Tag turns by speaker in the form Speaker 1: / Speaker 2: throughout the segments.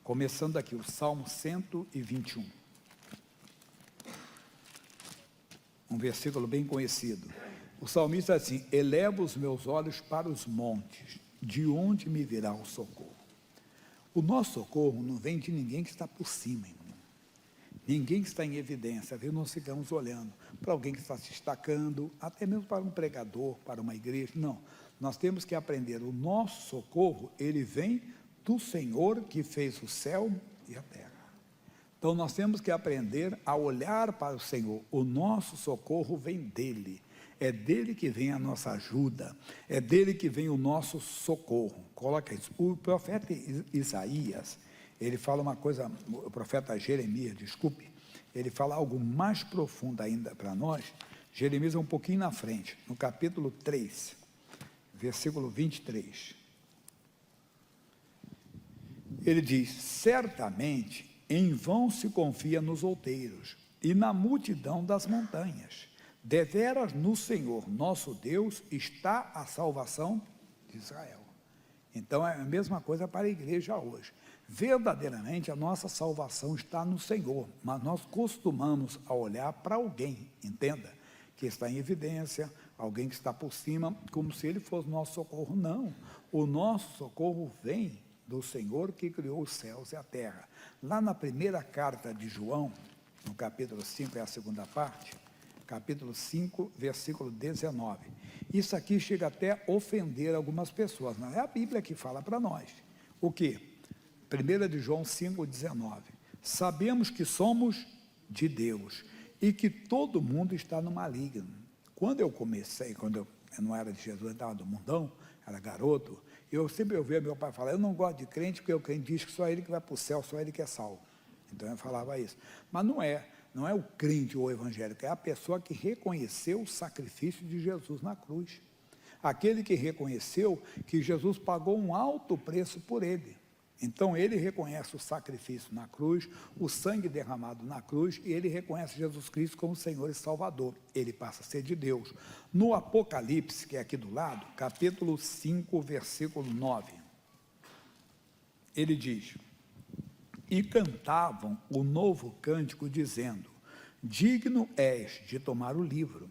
Speaker 1: Começando aqui, o Salmo 121. Um versículo bem conhecido. O salmista diz assim: eleva os meus olhos para os montes, de onde me virá o socorro? O nosso socorro não vem de ninguém que está por cima, irmão. Ninguém que está em evidência. Às vezes nós ficamos olhando para alguém que está se destacando, até mesmo para um pregador, para uma igreja. Não, nós temos que aprender. O nosso socorro, ele vem do Senhor que fez o céu e a terra. Então nós temos que aprender a olhar para o Senhor. O nosso socorro vem dele. É dele que vem a nossa ajuda. É dele que vem o nosso socorro. Coloca isso. O profeta Isaías, ele fala uma coisa, o profeta Jeremias, desculpe, ele fala algo mais profundo ainda para nós. Jeremias é um pouquinho na frente, no capítulo 3, versículo 23. Ele diz: certamente em vão se confia nos outeiros e na multidão das montanhas. Deveras no Senhor, nosso Deus, está a salvação de Israel. Então é a mesma coisa para a igreja hoje. Verdadeiramente a nossa salvação está no Senhor, mas nós costumamos a olhar para alguém, entenda, que está em evidência, alguém que está por cima, como se ele fosse nosso socorro. Não, o nosso socorro vem do Senhor que criou os céus e a terra. Lá na primeira carta de João, no capítulo 5, é a segunda parte, capítulo 5, versículo 19. Isso aqui chega até a ofender algumas pessoas, mas é a Bíblia que fala para nós. O quê? 1 de João 5, 19. Sabemos que somos de Deus e que todo mundo está no maligno. Quando eu comecei, quando eu não era de Jesus, eu estava do mundão, era garoto, eu sempre ouvia meu pai falar: eu não gosto de crente, porque o crente diz que só ele que vai para o céu, só ele que é salvo. Então eu falava isso. Mas não é o crente ou o evangélico, é a pessoa que reconheceu o sacrifício de Jesus na cruz. Aquele que reconheceu que Jesus pagou um alto preço por ele. Então ele reconhece o sacrifício na cruz, o sangue derramado na cruz, e ele reconhece Jesus Cristo como Senhor e Salvador. Ele passa a ser de Deus. No Apocalipse, que é aqui do lado, capítulo 5, versículo 9, ele diz: e cantavam o novo cântico, dizendo: digno és de tomar o livro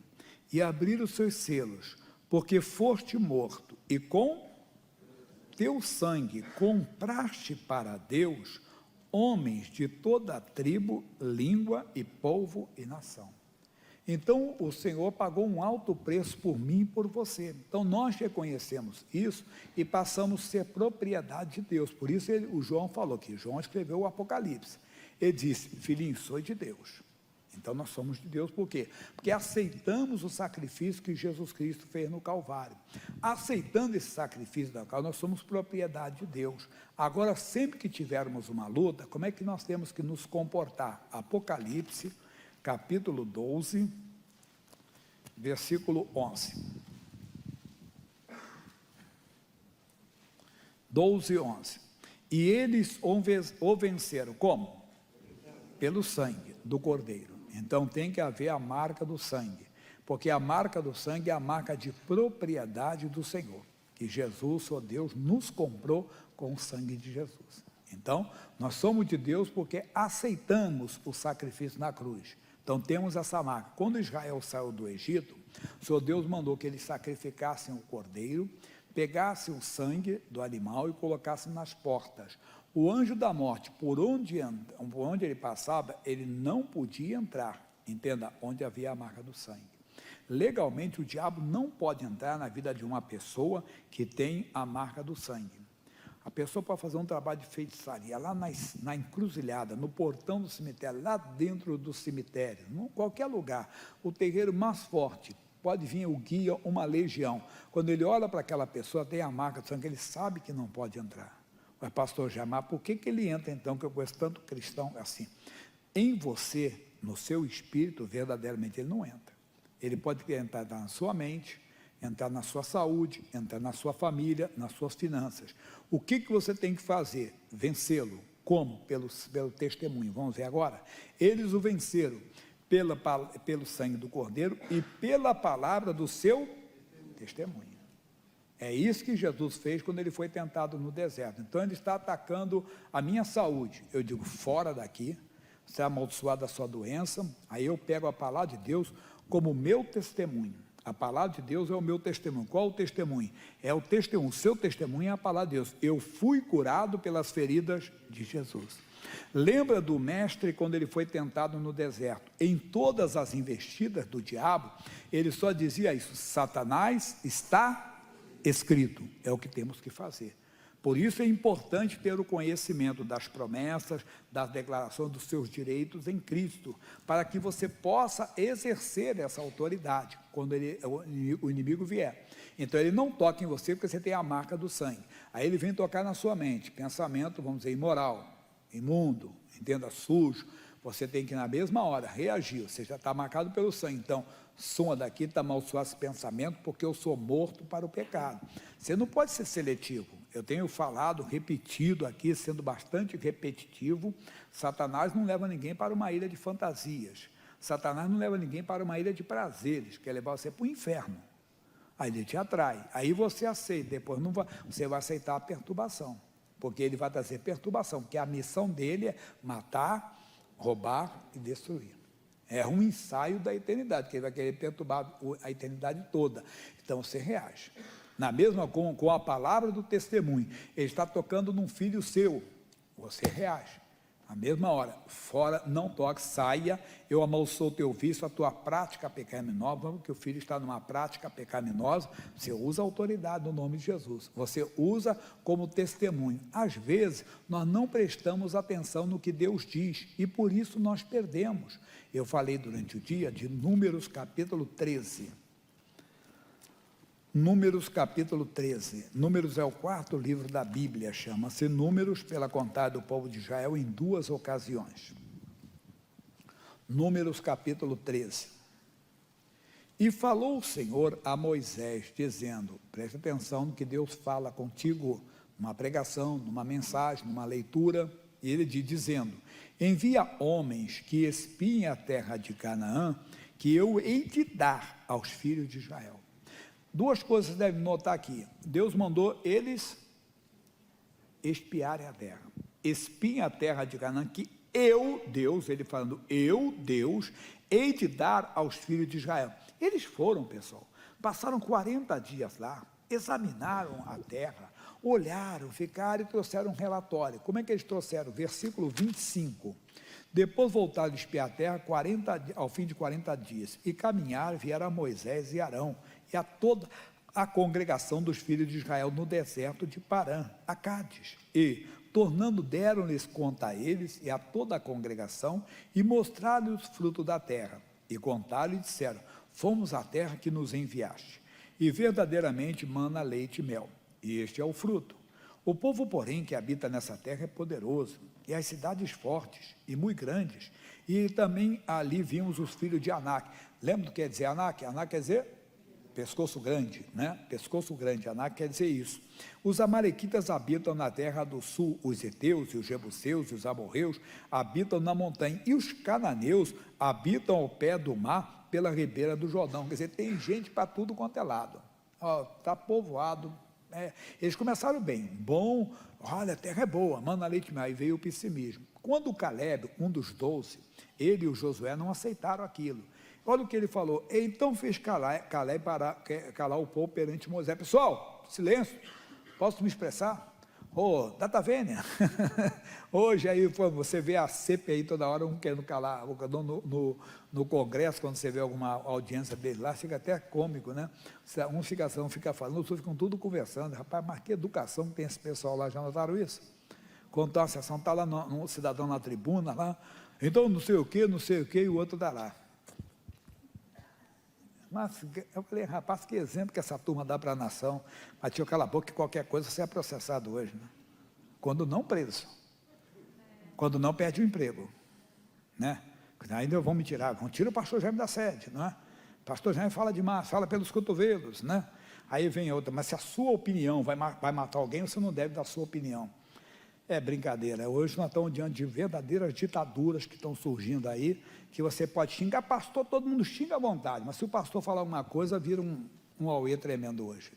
Speaker 1: e abrir os seus selos, porque foste morto, e com teu sangue compraste para Deus homens de toda a tribo, língua e povo e nação. Então o Senhor pagou um alto preço por mim e por você. Então nós reconhecemos isso e passamos a ser propriedade de Deus. Por isso o João falou que João escreveu o Apocalipse. Ele disse: filhinho, sou de Deus. Então nós somos de Deus. Por quê? Porque aceitamos o sacrifício que Jesus Cristo fez no Calvário. Aceitando esse sacrifício do Calvário, nós somos propriedade de Deus. Agora, sempre que tivermos uma luta, como é que nós temos que nos comportar? Apocalipse, capítulo 12, versículo 11. 12, 11. E eles o venceram, como? Pelo sangue do Cordeiro. Então tem que haver a marca do sangue, porque a marca do sangue é a marca de propriedade do Senhor, que Jesus, ó Deus, nos comprou com o sangue de Jesus. Então, nós somos de Deus porque aceitamos o sacrifício na cruz. Então temos essa marca. Quando Israel saiu do Egito, o Senhor Deus mandou que eles sacrificassem o cordeiro, pegassem o sangue do animal e colocassem nas portas. O anjo da morte, por onde ele passava, ele não podia entrar, entenda, onde havia a marca do sangue. Legalmente, o diabo não pode entrar na vida de uma pessoa que tem a marca do sangue. A pessoa pode fazer um trabalho de feitiçaria lá na encruzilhada, no portão do cemitério, lá dentro do cemitério, em qualquer lugar, o terreiro mais forte, pode vir o guia, uma legião. Quando ele olha para aquela pessoa, tem a marca do sangue, ele sabe que não pode entrar. Mas pastor Jamar, por que ele entra então, que eu conheço tanto cristão assim? Em você, no seu espírito, verdadeiramente ele não entra. Ele pode entrar na sua mente, entrar na sua saúde, entrar na sua família, nas suas finanças. O que você tem que fazer? Vencê-lo. Como? Pelo testemunho. Vamos ver agora? Eles o venceram pelo sangue do Cordeiro e pela palavra do seu testemunho. É isso que Jesus fez quando ele foi tentado no deserto. Então ele está atacando a minha saúde. Eu digo, fora daqui, você é amaldiçoado da sua doença. Aí eu pego a palavra de Deus como meu testemunho. A palavra de Deus é o meu testemunho. Qual o testemunho? É o testemunho. O seu testemunho é a palavra de Deus. Eu fui curado pelas feridas de Jesus. Lembra do mestre quando ele foi tentado no deserto? Em todas as investidas do diabo, ele só dizia isso: Satanás, está escrito. É o que temos que fazer. Por isso é importante ter o conhecimento das promessas, das declarações dos seus direitos em Cristo, para que você possa exercer essa autoridade quando o inimigo vier. Então ele não toca em você porque você tem a marca do sangue. Aí ele vem tocar na sua mente, pensamento, vamos dizer, imoral, imundo, entenda, sujo. Você tem que na mesma hora reagir, você já está marcado pelo sangue. Então, suma daqui, está amaldiçoado esse pensamento, porque eu sou morto para o pecado. Você não pode ser seletivo. Eu tenho falado, repetido aqui, sendo bastante repetitivo, Satanás não leva ninguém para uma ilha de fantasias. Satanás não leva ninguém para uma ilha de prazeres, quer levar você para o inferno. Aí ele te atrai, aí você aceita, depois não vai, você vai aceitar a perturbação, porque ele vai trazer perturbação, porque a missão dele é matar, roubar e destruir. É um ensaio da eternidade, que ele vai querer perturbar a eternidade toda. Então você reage. Na mesma com a palavra do testemunho, ele está tocando num filho seu, você reage. Na mesma hora, fora, não toque, saia, eu amaldiçoo o teu vício, a tua prática pecaminosa, porque o filho está numa prática pecaminosa, você usa a autoridade no nome de Jesus, você usa como testemunho. Às vezes, nós não prestamos atenção no que Deus diz, e por isso nós perdemos. Eu falei durante o dia de Números capítulo 13, Números capítulo 13, Números é o 4º livro da Bíblia, chama-se Números, pela contagem do povo de Israel em 2 ocasiões. Números capítulo 13. E falou o Senhor a Moisés, dizendo, preste atenção no que Deus fala contigo, numa pregação, numa mensagem, numa leitura, e ele diz, dizendo, envia homens que espiem a terra de Canaã, que eu hei de dar aos filhos de Israel. Duas coisas você deve notar aqui. Deus mandou eles espiarem a terra. Espiem a terra de Canaã, que eu, Deus, ele falando, eu, Deus, hei de dar aos filhos de Israel. Eles foram, pessoal, passaram 40 dias lá, examinaram a terra, olharam, ficaram e trouxeram um relatório. Como é que eles trouxeram? Versículo 25. Depois voltaram a espiar a terra ao fim de 40 dias, e caminharam, vieram a Moisés e Arão, e a toda a congregação dos filhos de Israel no deserto de Parã, a Cádiz, e, tornando, deram-lhes conta a eles e a toda a congregação, e mostraram-lhes os frutos da terra, e contaram e disseram, fomos à terra que nos enviaste, e verdadeiramente mana leite e mel, e este é o fruto. O povo, porém, que habita nessa terra é poderoso, e as cidades fortes e muito grandes, e também ali vimos os filhos de Anak. Lembra do que quer dizer Anak? Anak quer dizer pescoço grande, né? Pescoço grande, Anak quer dizer isso. Os amalequitas habitam na terra do sul, os heteus e os jebuseus e os amorreus habitam na montanha, e os cananeus habitam ao pé do mar, pela ribeira do Jordão. Quer dizer, tem gente para tudo quanto é lado. Está povoado. Eles começaram bem, bom, olha, a terra é boa, mana leite e mel, aí veio o pessimismo. Quando o Caleb, um dos 12, ele e o Josué não aceitaram aquilo. Olha o que ele falou, então fez Caleb para calar o povo perante Moisés. Pessoal, silêncio, posso me expressar? Data vênia. Hoje aí você vê a CPI toda hora, um querendo calar, no Congresso, quando você vê alguma audiência dele lá, fica até cômico, né? Um fica falando, os outros ficam tudo conversando. Rapaz, mas que educação que tem esse pessoal lá, já notaram isso? Quando está uma sessão, está lá um cidadão na tribuna, lá, então não sei o que, e o outro dá lá. Mas eu falei, rapaz, que exemplo que essa turma dá para a nação. Mas tinha cala a boca que qualquer coisa você é processado hoje, né? Quando não preso, quando não perde o emprego, né? Ainda vão me tirar, tira o pastor Jaime da sede, não é? O pastor Jaime fala demais, fala pelos cotovelos, né? Aí vem outra, mas se a sua opinião vai matar alguém, você não deve dar a sua opinião. É brincadeira, hoje nós estamos diante de verdadeiras ditaduras que estão surgindo aí, que você pode xingar, pastor, todo mundo xinga à vontade, mas se o pastor falar alguma coisa, vira um auê tremendo hoje.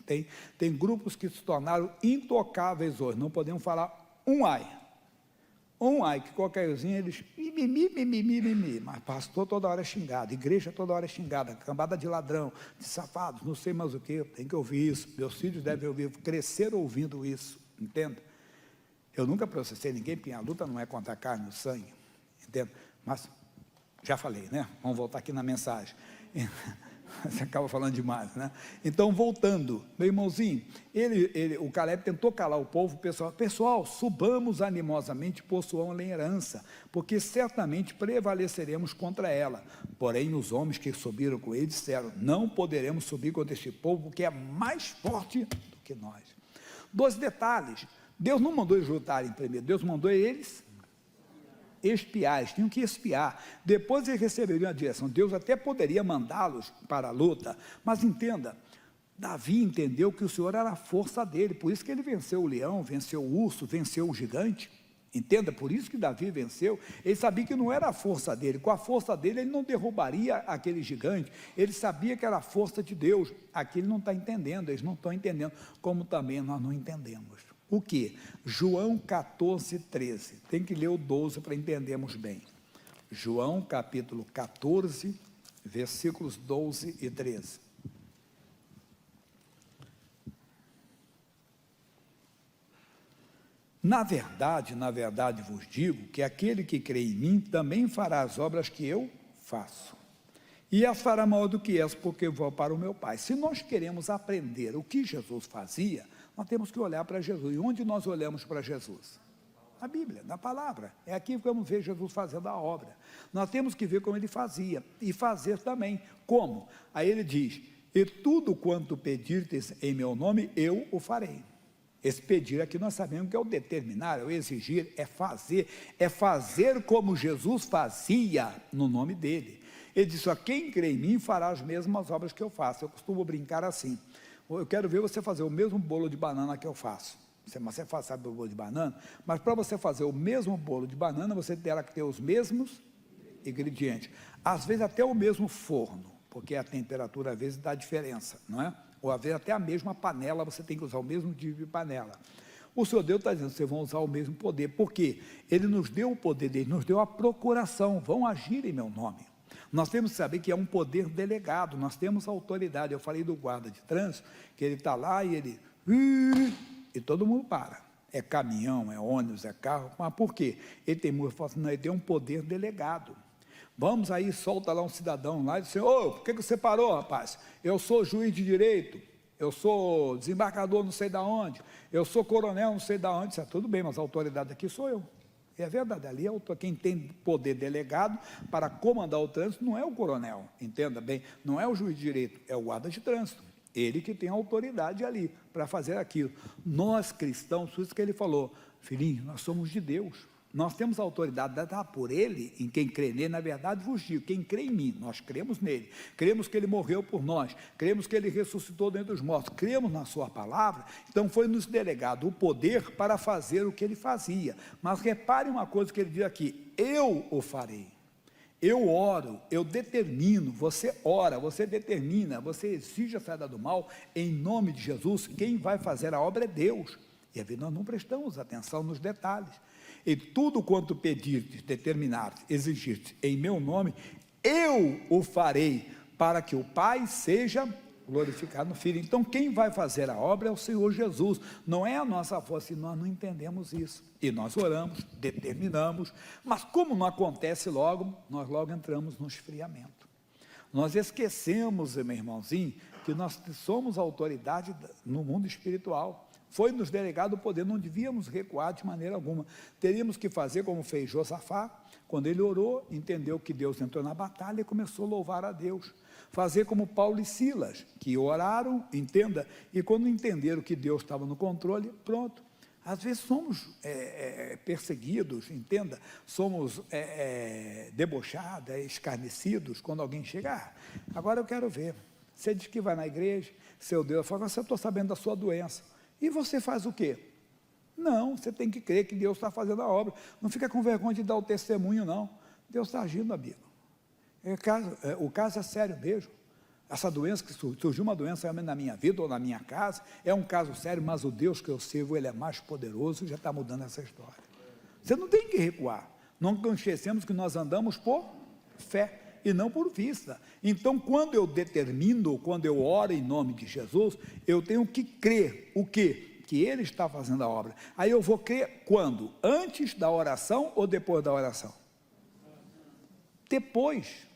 Speaker 1: Tem grupos que se tornaram intocáveis hoje, não podemos falar um ai, que qualquer coisinha eles, mimimi, mas pastor toda hora é xingado, igreja toda hora é xingada, cambada de ladrão, de safados, não sei mais o que, tem que ouvir isso, meus filhos devem ouvir, crescer ouvindo isso, entende? Eu nunca processei ninguém, porque a luta não é contra a carne e o sangue, entende? Mas, já falei, né? Vamos voltar aqui na mensagem. Você acaba falando demais, né? Então, voltando, meu irmãozinho, o Caleb tentou calar o povo, pessoal, subamos animosamente, possuam-lhe herança, porque certamente prevaleceremos contra ela. Porém, os homens que subiram com ele disseram, não poderemos subir contra este povo, porque é mais forte do que nós. 2 detalhes, Deus não mandou eles lutarem primeiro, Deus mandou eles espiar, eles tinham que espiar, depois eles receberiam a direção. Deus até poderia mandá-los para a luta, mas entenda, Davi entendeu que o Senhor era a força dele, por isso que ele venceu o leão, venceu o urso, venceu o gigante, entenda, por isso que Davi venceu. Ele sabia que não era a força dele, com a força dele ele não derrubaria aquele gigante, ele sabia que era a força de Deus. Aqui ele não está entendendo, eles não estão entendendo, como também nós não entendemos. O que? João 14, 13. Tem que ler o 12 para entendermos bem. João capítulo 14, versículos 12 e 13. Na verdade vos digo que aquele que crê em mim também fará as obras que eu faço. E as fará maior do que essas, porque eu vou para o meu Pai. Se nós queremos aprender o que Jesus fazia, nós temos que olhar para Jesus. E onde nós olhamos para Jesus? Na Bíblia, na palavra. É aqui que vamos ver Jesus fazendo a obra. Nós temos que ver como ele fazia, e fazer também. Como? Aí ele diz, e tudo quanto pedirdes em meu nome, eu o farei. Esse pedir aqui nós sabemos que é o determinar, é o exigir, é fazer como Jesus fazia no nome dele. Ele disse, quem crê em mim fará as mesmas obras que eu faço. Eu costumo brincar assim, eu quero ver você fazer o mesmo bolo de banana que eu faço. Você sabe o bolo de banana? Mas para você fazer o mesmo bolo de banana, você terá que ter os mesmos ingredientes. Às vezes até o mesmo forno, porque a temperatura às vezes dá diferença, não é? Ou às vezes até a mesma panela, você tem que usar o mesmo tipo de panela. O Senhor Deus está dizendo, vocês vão usar o mesmo poder. Por quê? Ele nos deu o poder dele, nos deu a procuração, vão agir em meu nome. Nós temos que saber que é um poder delegado, nós temos autoridade. Eu falei do guarda de trânsito, que ele está lá e ele... E todo mundo para. É caminhão, é ônibus, é carro. Mas por quê? Ele tem um poder delegado. Vamos aí, solta lá um cidadão lá e diz, por que você parou, rapaz? Eu sou juiz de direito, eu sou desembargador não sei de onde, eu sou coronel não sei de onde. Isso é tudo bem, mas a autoridade aqui sou eu. É verdade, ali quem tem poder delegado para comandar o trânsito não é o coronel, entenda bem, não é o juiz de direito, é o guarda de trânsito. Ele que tem autoridade ali para fazer aquilo. Nós cristãos, por isso que ele falou, filhinho, nós somos de Deus. Nós temos a autoridade dada por ele, em quem crê nele, na verdade vos digo, quem crê em mim, nós cremos nele, cremos que ele morreu por nós, cremos que ele ressuscitou dentre os mortos, cremos na sua palavra, então foi nos delegado o poder para fazer o que ele fazia. Mas repare uma coisa que ele diz aqui, eu o farei, eu oro, eu determino, você ora, você determina, você exige a saída do mal, em nome de Jesus, quem vai fazer a obra é Deus, e às vezes nós não prestamos atenção nos detalhes. E tudo quanto pedirdes, determinardes, exigirdes em meu nome, eu o farei, para que o Pai seja glorificado no Filho. Então quem vai fazer a obra é o Senhor Jesus, não é a nossa força, e nós não entendemos isso, e nós oramos, determinamos, mas como não acontece logo, nós logo entramos no esfriamento. Nós esquecemos, meu irmãozinho, que nós somos autoridade no mundo espiritual. Foi nos delegado o poder, não devíamos recuar de maneira alguma. Teríamos que fazer como fez Josafá, quando ele orou, entendeu que Deus entrou na batalha e começou a louvar a Deus. Fazer como Paulo e Silas, que oraram, entenda, e quando entenderam que Deus estava no controle, pronto. Às vezes somos perseguidos, entenda, somos debochados, escarnecidos, quando alguém chega, agora eu quero ver. Você diz que vai na igreja, seu Deus fala, eu estou sabendo da sua doença. E você faz o quê? Não, você tem que crer que Deus está fazendo a obra. Não fica com vergonha de dar o testemunho, não. Deus está agindo, amigo. O caso é sério mesmo. Essa doença que surgiu, uma doença realmente na minha vida ou na minha casa, é um caso sério, mas o Deus que eu sirvo, Ele é mais poderoso e já está mudando essa história. Você não tem que recuar. Não esquecemos que nós andamos por fé e não por vista. Então, quando eu determino, quando eu oro em nome de Jesus, eu tenho que crer o quê? Que Ele está fazendo a obra. Aí eu vou crer quando? Antes da oração ou depois da oração? Depois.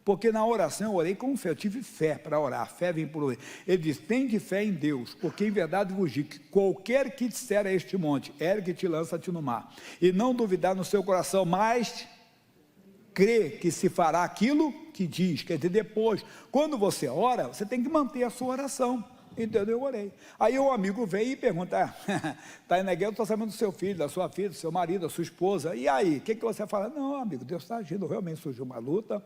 Speaker 1: Porque na oração eu orei com fé, eu tive fé para orar, a fé vem por ouvir. Ele diz, tende fé em Deus, porque em verdade vos digo que qualquer que disser a este monte, ergue-te e lança-te no mar, e não duvidar no seu coração, mas crê que se fará aquilo que diz. Quer dizer, depois, quando você ora, você tem que manter a sua oração. Então eu orei. Aí o amigo veio e pergunta, está aí na guerra, eu estou sabendo do seu filho, da sua filha, do seu marido, da sua esposa, e aí, o que você fala? Não, amigo, Deus está agindo, realmente surgiu uma luta,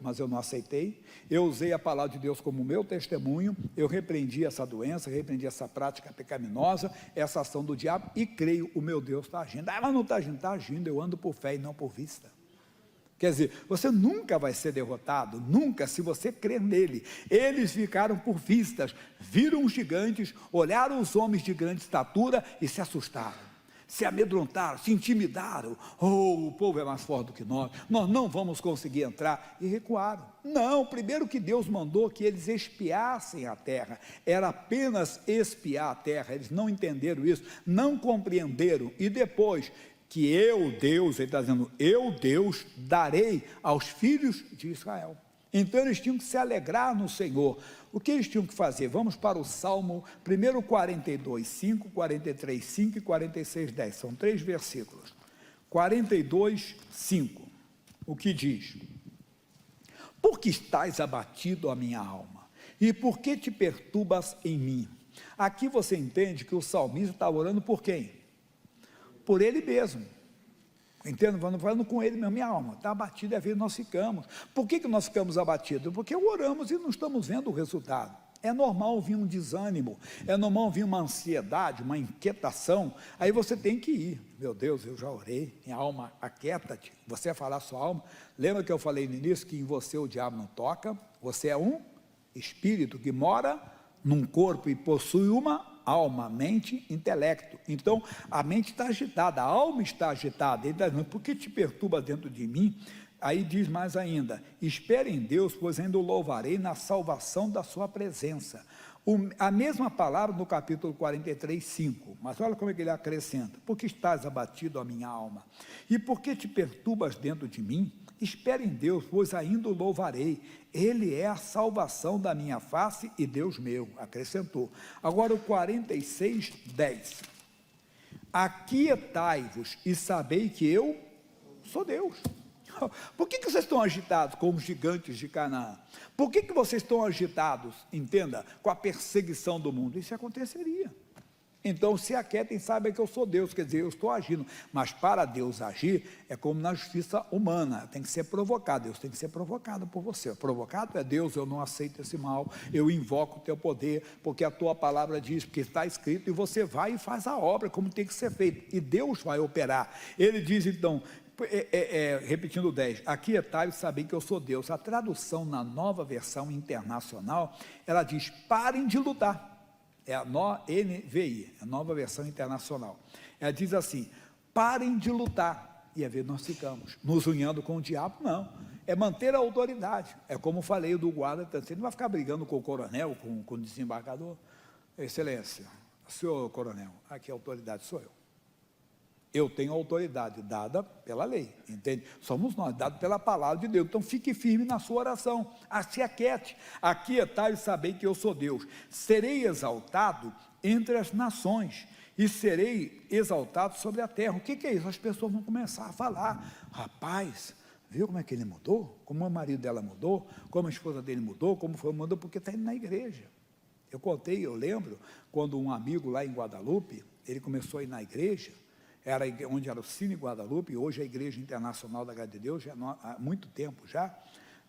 Speaker 1: mas eu não aceitei, eu usei a palavra de Deus como meu testemunho, eu repreendi essa doença, repreendi essa prática pecaminosa, essa ação do diabo, e creio, o meu Deus está agindo. Mas não está agindo, eu ando por fé e não por vista. Quer dizer, você nunca vai ser derrotado, nunca, se você crer nele. Eles ficaram por vistas, viram os gigantes, olharam os homens de grande estatura e se assustaram, se amedrontaram, se intimidaram. Oh, o povo é mais forte do que nós não vamos conseguir entrar, e recuaram. Não, primeiro que Deus mandou que eles espiassem a terra, era apenas espiar a terra, eles não entenderam isso, não compreenderam, e depois que eu, Deus, ele está dizendo, eu, Deus, darei aos filhos de Israel. Então eles tinham que se alegrar no Senhor. O que eles tinham que fazer? Vamos para o Salmo, primeiro 42, 5, 43, 5 e 46, 10, são 3 versículos. 42, 5, o que diz? Por que estás abatido, a minha alma? E por que te perturbas em mim? Aqui você entende que o salmista está orando por quem? Por ele mesmo, entendo? Falando com ele mesmo, minha alma está abatida, e às vezes nós ficamos. Por que nós ficamos abatidos? Porque oramos e não estamos vendo o resultado. É normal vir um desânimo, é normal vir uma ansiedade, uma inquietação, aí você tem que ir. Meu Deus, eu já orei, minha alma, aquieta-te. Você vai falar a sua alma, lembra que eu falei no início que em você o diabo não toca? Você é um espírito que mora num corpo e possui uma alma, mente, intelecto. Então a mente está agitada, a alma está agitada. Ele está dizendo, por que te perturba dentro de mim? Aí diz mais ainda, espere em Deus, pois ainda o louvarei na salvação da sua presença. A mesma palavra no capítulo 43, 5, mas olha como é que ele acrescenta, porque estás abatido, a minha alma, e por que te perturbas dentro de mim? Espere em Deus, pois ainda o louvarei, Ele é a salvação da minha face e Deus meu, acrescentou. Agora o 46, 10, aquietai-vos e sabei que eu sou Deus. Por que vocês estão agitados como os gigantes de Canaã? Por que vocês estão agitados, entenda, com a perseguição do mundo? Isso aconteceria. Então se aquietem, saibam que eu sou Deus, quer dizer, eu estou agindo, mas para Deus agir, é como na justiça humana, tem que ser provocado, Deus tem que ser provocado por você, provocado é Deus, eu não aceito esse mal, eu invoco o teu poder, porque a tua palavra diz, porque está escrito, e você vai e faz a obra como tem que ser feito, e Deus vai operar. Ele diz então, repetindo o 10, aquietai e sabem que eu sou Deus. A tradução na Nova Versão Internacional, ela diz, parem de lutar. É a NVI, a Nova Versão Internacional. Ela diz assim, parem de lutar. E às vezes nós ficamos nos unhando com o diabo, não. É manter a autoridade. É como falei do guarda, você não vai ficar brigando com o coronel, com o desembargador. Excelência, senhor coronel, aqui a autoridade sou eu. Eu tenho autoridade dada pela lei, entende? Somos nós, dado pela palavra de Deus. Então fique firme na sua oração, se aquiete, aquietai e sabei que eu sou Deus. Serei exaltado entre as nações e serei exaltado sobre a terra. O que é isso? As pessoas vão começar a falar, rapaz, viu como é que ele mudou? Como o marido dela mudou? Como a esposa dele mudou? Como foi mudou? Porque está indo na igreja. Eu lembro, quando um amigo lá em Guadalupe, ele começou a ir na igreja, onde era o Cine Guadalupe, hoje é a Igreja Internacional da Graça de Deus, já há muito tempo já,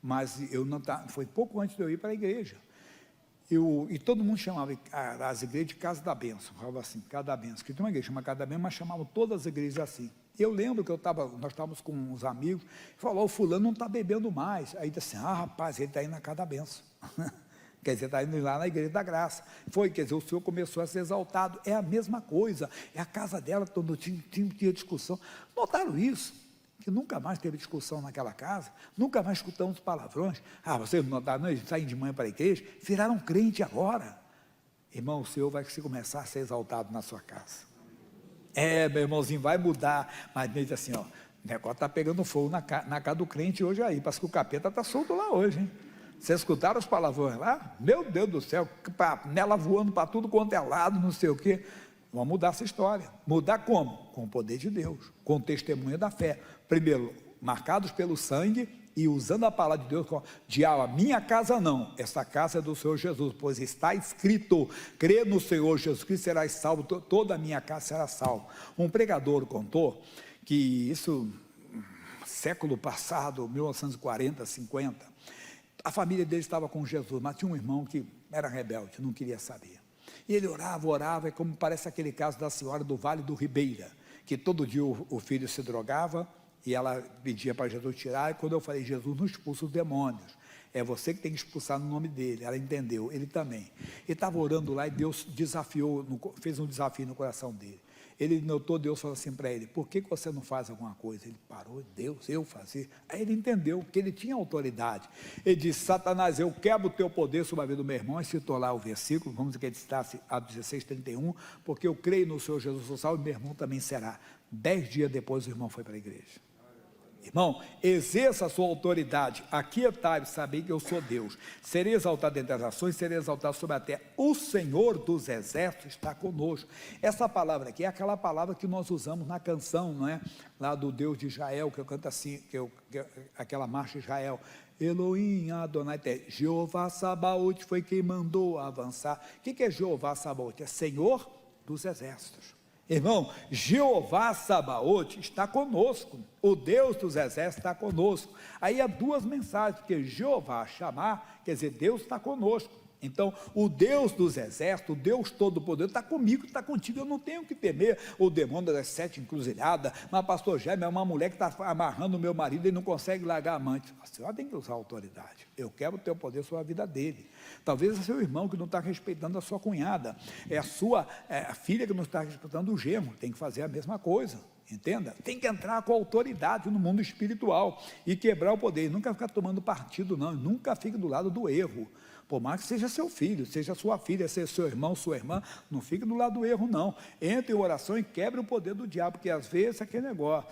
Speaker 1: mas foi pouco antes de eu ir para a igreja. E todo mundo chamava as igrejas de Casa da Bênção, falava assim, Casa da Bênção, que tem uma igreja chamada Casa da Bênção, mas chamavam todas as igrejas assim. Eu lembro que nós estávamos com uns amigos, falou, o fulano não está bebendo mais. Aí disse assim, rapaz, ele está indo na casa da benção. Quer dizer, está indo lá na igreja da graça. Quer dizer, o senhor começou a ser exaltado. É a mesma coisa, é a casa dela, todo tinha discussão. Notaram isso? Que nunca mais teve discussão naquela casa, nunca mais escutamos palavrões. Vocês não notaram, não? Eles saem de manhã para a igreja, viraram crente agora. Irmão, o Senhor vai começar a ser exaltado na sua casa. Meu irmãozinho, vai mudar. Mas ele diz assim, o negócio está pegando fogo na casa do crente hoje aí. Parece que o capeta está solto lá hoje, hein? Vocês escutaram os palavrões lá? Meu Deus do céu, panela voando para tudo quanto é lado, não sei o quê. Vamos mudar essa história. Mudar como? Com o poder de Deus, com o testemunho da fé. Primeiro, marcados pelo sangue e usando a palavra de Deus, diabo, a minha casa não, essa casa é do Senhor Jesus, pois está escrito, crê no Senhor Jesus Cristo, serás salvo, toda a minha casa será salva. Um pregador contou que isso, século passado, 1940, 50, a família dele estava com Jesus, mas tinha um irmão que era rebelde, não queria saber. E ele orava, é como parece aquele caso da senhora do Vale do Ribeira, que todo dia o filho se drogava, e ela pedia para Jesus tirar, e quando eu falei, Jesus não expulsa os demônios, é você que tem que expulsar no nome dele. Ela entendeu, ele também. Ele estava orando lá e Deus fez um desafio no coração dele. Ele notou, Deus falou assim para ele, por que você não faz alguma coisa? Ele parou, Deus, eu fazer? Aí ele entendeu que ele tinha autoridade. Ele disse, Satanás, eu quebro o teu poder sobre a vida do meu irmão, e citou lá o versículo, vamos dizer que ele está a 16:31, porque eu creio no Senhor Jesus, sou salvo, e meu irmão também será. 10 dias depois o irmão foi para a igreja. Irmão, exerça a sua autoridade, aquietai-vos, sabei que eu sou Deus, serei exaltado entre as nações, serei exaltado sobre a terra, o Senhor dos exércitos está conosco. Essa palavra aqui é aquela palavra que nós usamos na canção, não é? Lá do Deus de Israel, que eu canto assim, aquela marcha de Israel, Elohim Adonai, Jeová Sabaoth foi quem mandou avançar. O que é Jeová Sabaoth? É Senhor dos exércitos. Irmão, Jeová Sabaoth está conosco, o Deus dos exércitos está conosco. Aí há duas mensagens, porque Jeová chamar, quer dizer, Deus está conosco. Então, o Deus dos exércitos, o Deus Todo-Poderoso, está comigo, está contigo, eu não tenho que temer o demônio das 7 encruzilhadas. Mas pastor Jaime é uma mulher que está amarrando o meu marido e não consegue largar a amante. A senhora tem que usar a autoridade, eu quero ter o poder sobre a vida dele. Talvez é seu irmão que não está respeitando a sua cunhada, é a filha que não está respeitando o genro, tem que fazer a mesma coisa. Entenda? Tem que entrar com autoridade no mundo espiritual e quebrar o poder, e nunca ficar tomando partido não, nunca fique do lado do erro. Por mais que seja seu filho, seja sua filha, seja seu irmão, sua irmã, não fique do lado do erro não. Entre em oração e quebre o poder do diabo, porque às vezes é aquele negócio,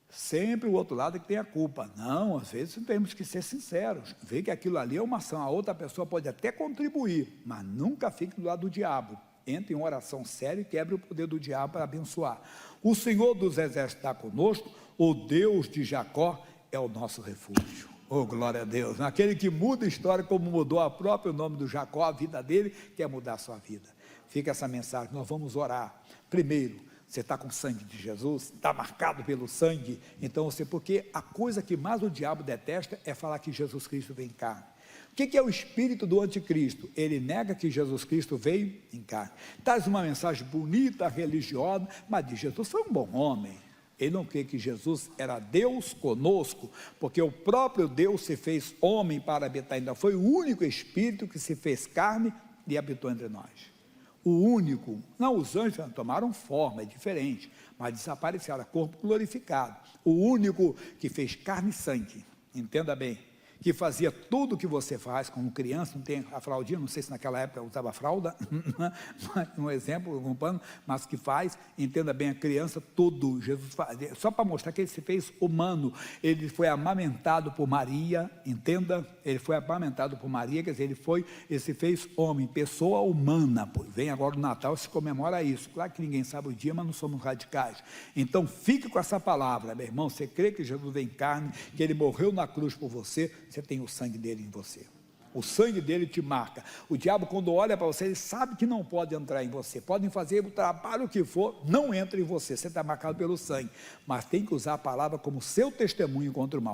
Speaker 1: sempre o outro lado é que tem a culpa. Não, às vezes temos que ser sinceros, ver que aquilo ali é uma ação, a outra pessoa pode até contribuir, mas nunca fique do lado do diabo. Entre em oração séria e quebre o poder do diabo para abençoar. O Senhor dos exércitos está conosco, o Deus de Jacó é o nosso refúgio. Oh, glória a Deus, aquele que muda a história como mudou o próprio nome do Jacó, a vida dele, quer mudar a sua vida. Fica essa mensagem, nós vamos orar. Primeiro, você está com o sangue de Jesus, está marcado pelo sangue, então porque a coisa que mais o diabo detesta é falar que Jesus Cristo vem em carne. O que é o espírito do anticristo? Ele nega que Jesus Cristo veio em carne. Traz uma mensagem bonita, religiosa, mas diz, Jesus foi um bom homem. Ele não crê que Jesus era Deus conosco, porque o próprio Deus se fez homem para habitar ainda. Foi o único Espírito que se fez carne e habitou entre nós. O único, não, os anjos tomaram forma, é diferente, mas desapareceram, corpo glorificado. O único que fez carne e sangue, entenda bem, que fazia tudo o que você faz como criança, não tem a fraldinha, não sei se naquela época usava fralda, um exemplo, um pano, mas que faz, entenda bem, a criança, tudo, Jesus fazia, só para mostrar que ele se fez humano, ele foi amamentado por Maria, entenda, ele foi amamentado por Maria, quer dizer, ele se fez homem, pessoa humana, pois vem agora o Natal, se comemora isso, claro que ninguém sabe o dia, mas não somos radicais, então fique com essa palavra, meu irmão, você crê que Jesus vem em carne, que ele morreu na cruz por você tem o sangue dele em você, o sangue dele te marca. O diabo, quando olha para você, ele sabe que não pode entrar em você, podem fazer o trabalho que for, não entra em você, você está marcado pelo sangue, mas tem que usar a palavra como seu testemunho contra o mal.